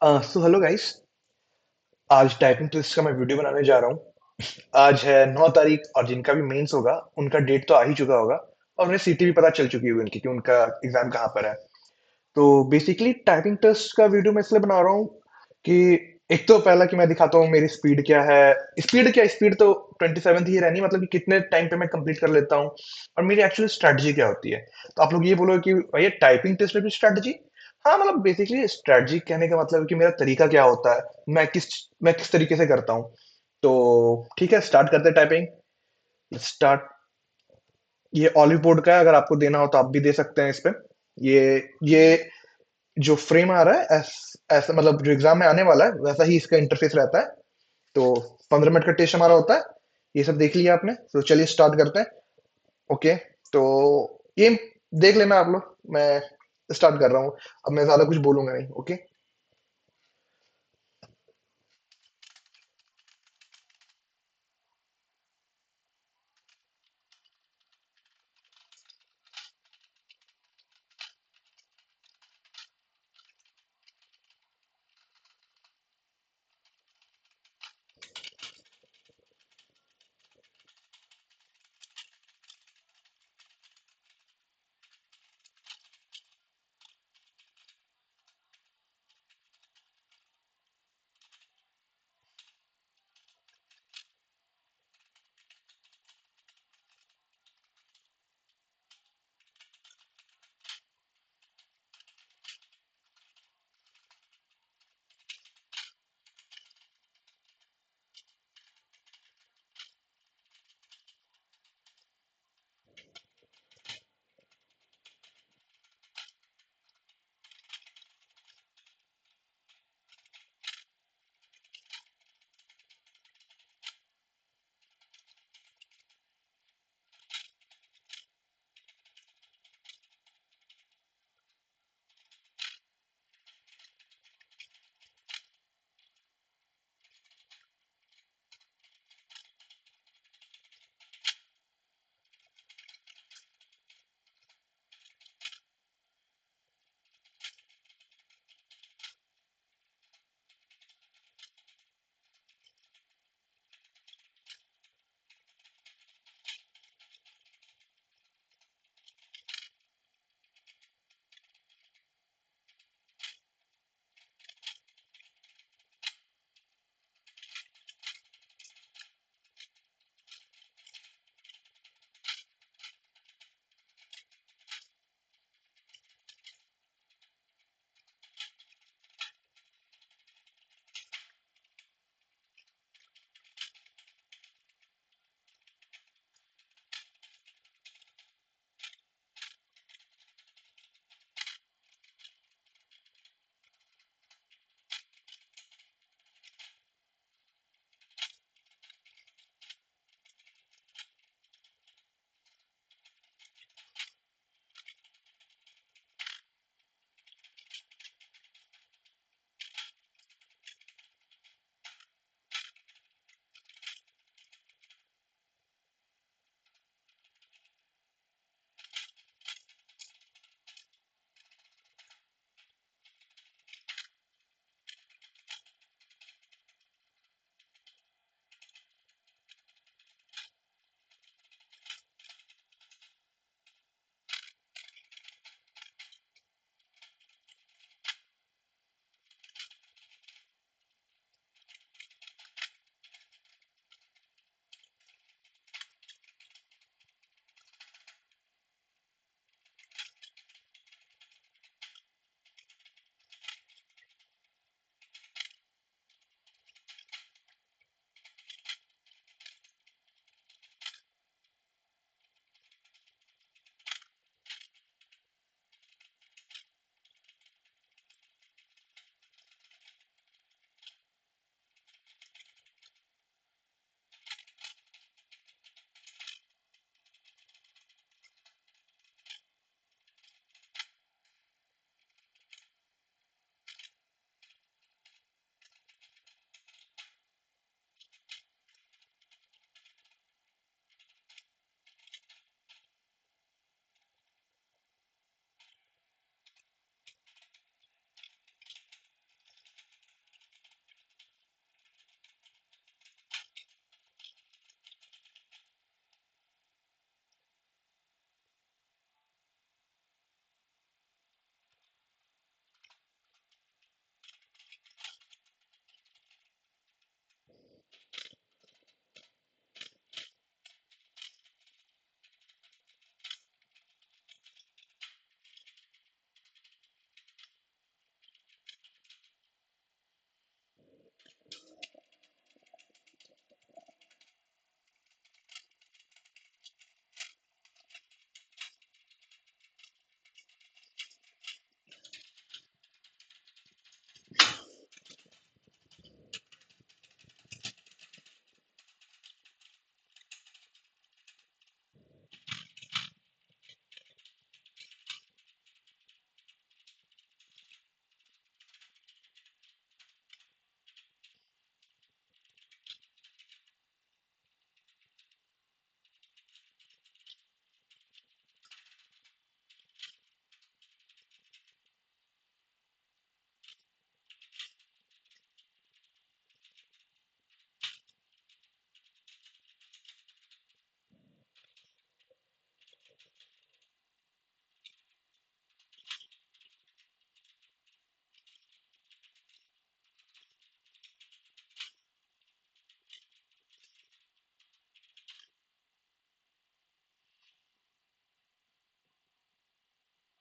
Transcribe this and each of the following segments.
So hello guys. आज typing test का मैं वीडियो बनाने जा रहा हूँ। आज है 9 तारीख और जिनका भी मेंस होगा उनका डेट तो आ ही चुका होगा और उन्हें सीटी भी पता चल चुकी होगी उनकी कि उनका एग्जाम कहाँ पर है। तो बेसिकली टाइपिंग टेस्ट का वीडियो मैं इसलिए बना रहा हूँ कि एक तो पहला कि मैं दिखाता हूँ मेरी स्पीड क्या है। स्पीड तो 27 ही रहनी, मतलब कि कितने टाइम पे मैं कंप्लीट कर लेता हूँ और मेरी एक्चुअल स्ट्रेटजी क्या होती है। तो आप लोग ये बोलोगे कि भैया टाइपिंग टेस्ट में भी स्ट्रेटजी। हाँ, मतलब बेसिकली स्ट्रेटजी कहने का मतलब है कि मेरा तरीका क्या होता है, मैं किस तरीके से करता हूँ। तो ठीक है, स्टार्ट करते हैं टाइपिंग। स्टार्ट। ये ऑलिव बोर्ड का है, अगर आपको देना हो तो आप भी दे सकते हैं इस पे। ये जो फ्रेम आ रहा है ऐसा, मतलब जो एग्जाम में आने वाला है वैसा ही इसका इंटरफेस रहता है। तो 15 मिनट का टेस्ट हमारा होता है। ये सब देख लिया आपने, तो चलिए स्टार्ट करते हैं। ओके। तो ये देख लेना आप लोग, मैं स्टार्ट कर रहा हूँ। अब मैं ज्यादा कुछ बोलूंगा नहीं। ओके।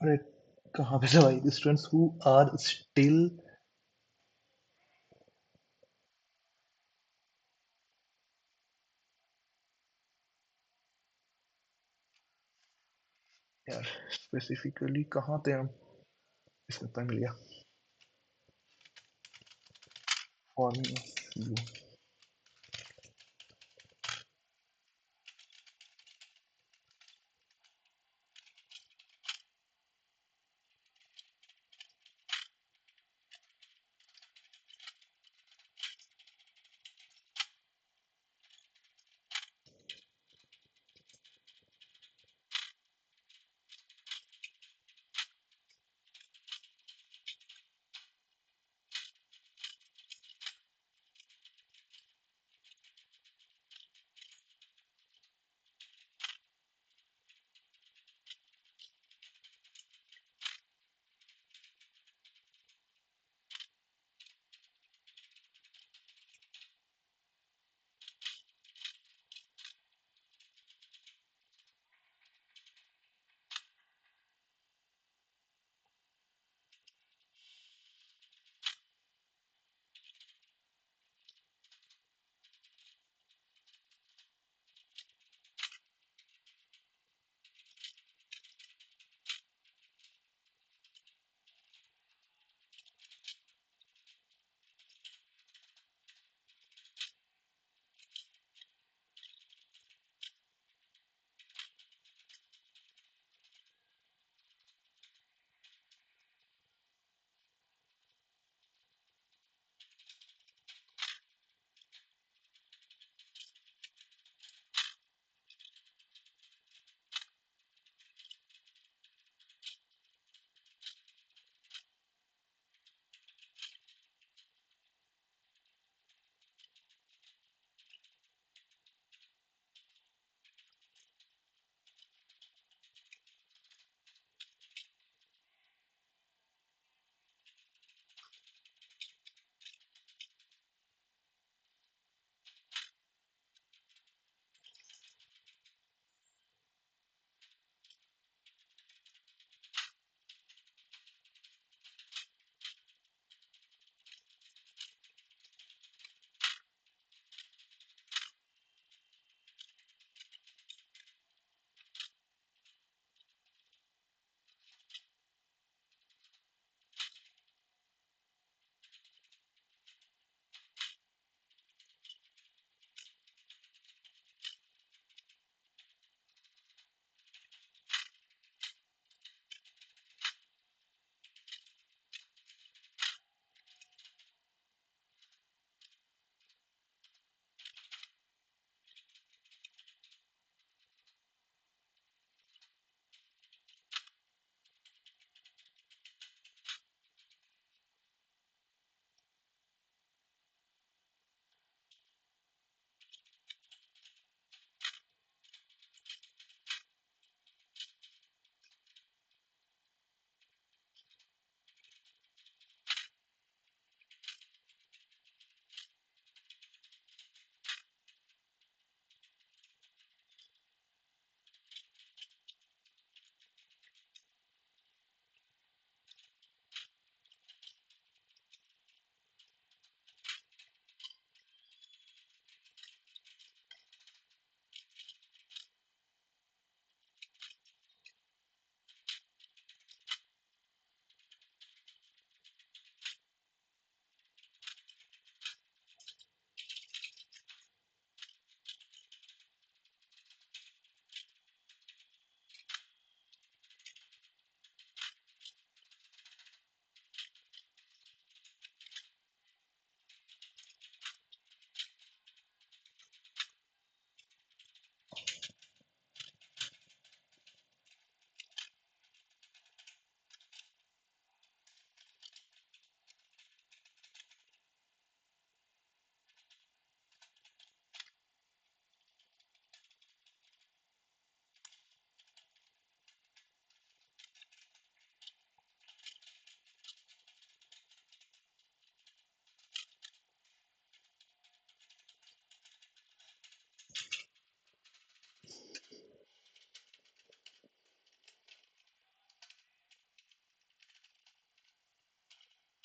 अरे कहाँ पे से भाई, the students who are still, यार स्पेसिफिकली कहाँ थे हम? इसका पता मिल गया। Forming of you.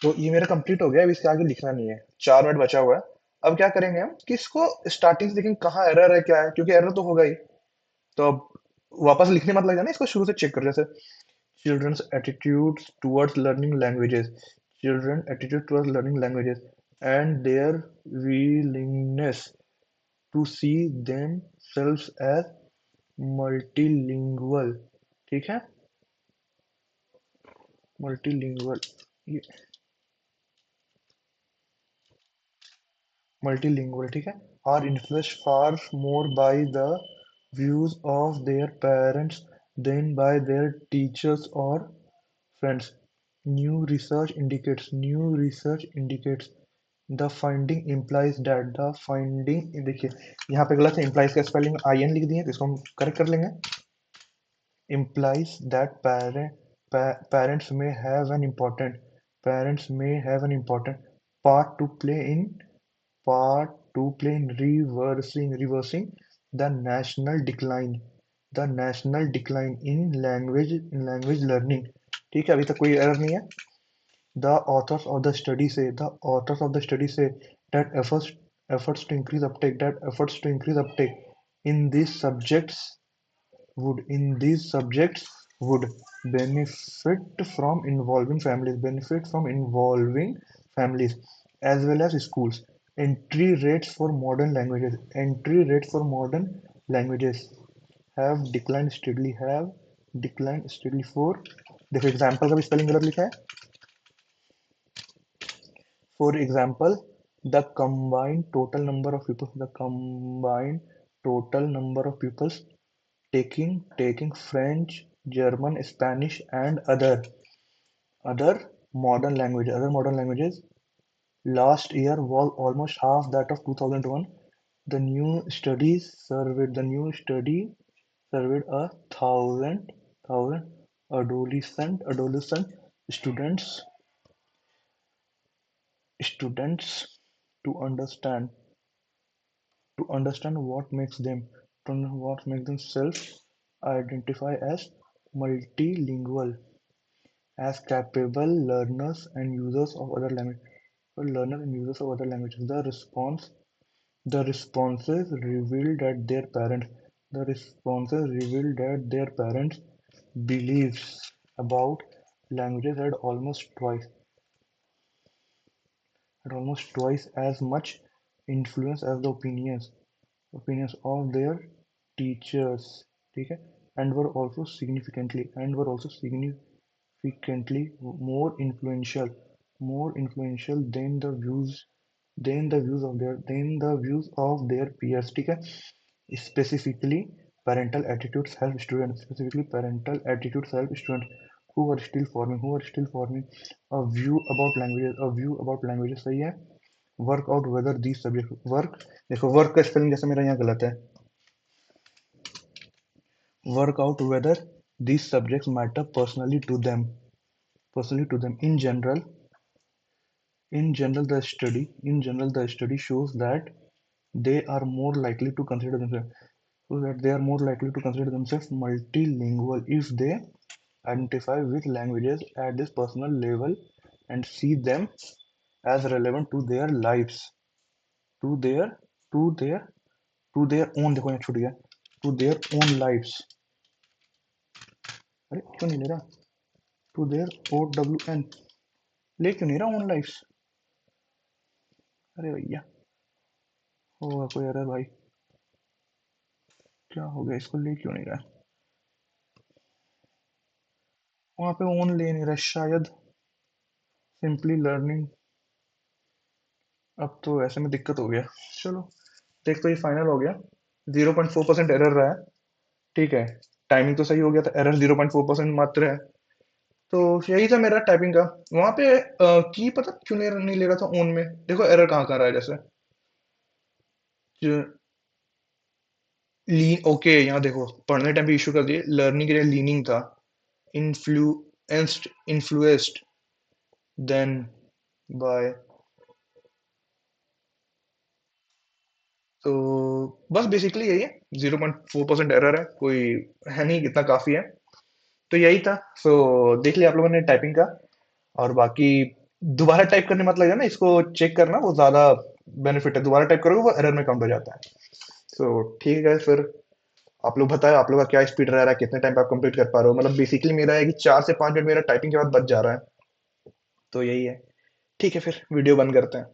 तो ये मेरा कंप्लीट हो गया, अब इसके आगे लिखना नहीं है, 4 मिनट बचा हुआ है। अब क्या करेंगे हम कि इसको स्टार्टिंग से देखेंगे कहाँ एरर है, क्या है, क्योंकि एरर तो होगा ही। तो अब वापस लिखने मत लग जाना, इसको शुरू से चेक कर, जैसे children's attitudes towards learning languages, children attitude towards learning languages and their willingness to see themselves as multilingual। ठीक है, मल्टीलिंगुअल, ये मल्टीलिंगुअल ठीक है, are influenced far more by the views of their parents than by their teachers or friends। New research indicates the finding implies that the finding, देखिए यहाँ पे गलत है, implies का स्पेलिंग आई एन लिख दिए, तो इसको हम करेक्ट कर लेंगे। implies that parents may have an important part to play in reversing the national decline in language learning। ठीक है, अभी तक कोई एरर नहीं है। The authors of the study say that efforts to increase uptake in these subjects would benefit from involving families as well as schools। Entry rates for modern languages have declined steadily for, देखो example का भी spelling गलत लिखा है। For example, the combined total number of pupils taking French, German, Spanish, and other modern languages last year was almost half that of 2001. The new study surveyed a thousand adolescent students students to understand what makes them self identify as multilingual, as capable learners and users of other languages. The responses revealed that their parents' beliefs about languages had almost twice as much influence as the opinions of their teachers। ठीक है, and were also significantly more influential than the views of their peers। ठीक है, specifically parental attitudes help students who are still forming a view about languages। सही है। देखो work का spelling जैसे मेरा यहाँ गलत है। Work out whether these subjects matter personally to them in general the study shows that they are more likely to consider themselves multilingual if they identify with languages at this personal level and see them as relevant to their lives, to their to their to their own, देखो यहाँ छूट गया, to their own lives। अरे क्यों नहीं ले रहा, to their OWN, ले क्यों नहीं रहा own lives। अरे भैया, होगा कोई एरर भाई, क्या हो गया, इसको ले क्यों नहीं रहा, वहां पे ओन ले नहीं रहा शायद, सिंपली लर्निंग। अब तो ऐसे में दिक्कत हो गया। चलो देख, तो ये फाइनल हो गया, 0.4% एरर रहा है। ठीक है, टाइमिंग तो सही हो गया था, एरर 0.4% मात्र है। तो यही था मेरा टाइपिंग का। वहां पे की पता क्यों नहीं ले रहा था ओन में, देखो एरर कहाँ कहाँ रहा है, जैसे लीन, ओके यहाँ देखो, पढ़ने टाइम पे इशू कर दिए, लर्निंग के लिए लीनिंग था, इन्फ्लुएंस्ड देन बाय। तो बस बेसिकली यही है, 0.4% एरर है, कोई है नहीं, इतना काफी है। तो यही था। सो देख लिया आप लोगों ने टाइपिंग का, और बाकी दोबारा टाइप करने मत लग जाना, इसको चेक करना, वो ज़्यादा बेनिफिट है। दोबारा टाइप करोगे वो एरर में काउंट हो जाता है। सो ठीक है फिर, आप लोग बताओ आप लोग का क्या स्पीड रह रहा है, कितने टाइम पे आप कंप्लीट कर पा रहे हो? मतलब बेसिकली मेरा है कि 4 से 5 मिनट मेरा टाइपिंग के बाद बच जा रहा है, तो यही है। ठीक है फिर वीडियो बंद करते हैं।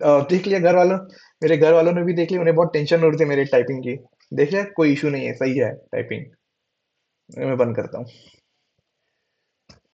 देख लिया घर वालों, मेरे घर वालों ने भी देख लिया, उन्हें बहुत टेंशन हो रही थी मेरी टाइपिंग की। देख लिया कोई इशू नहीं है, सही है टाइपिंग। मैं बंद करता हूँ।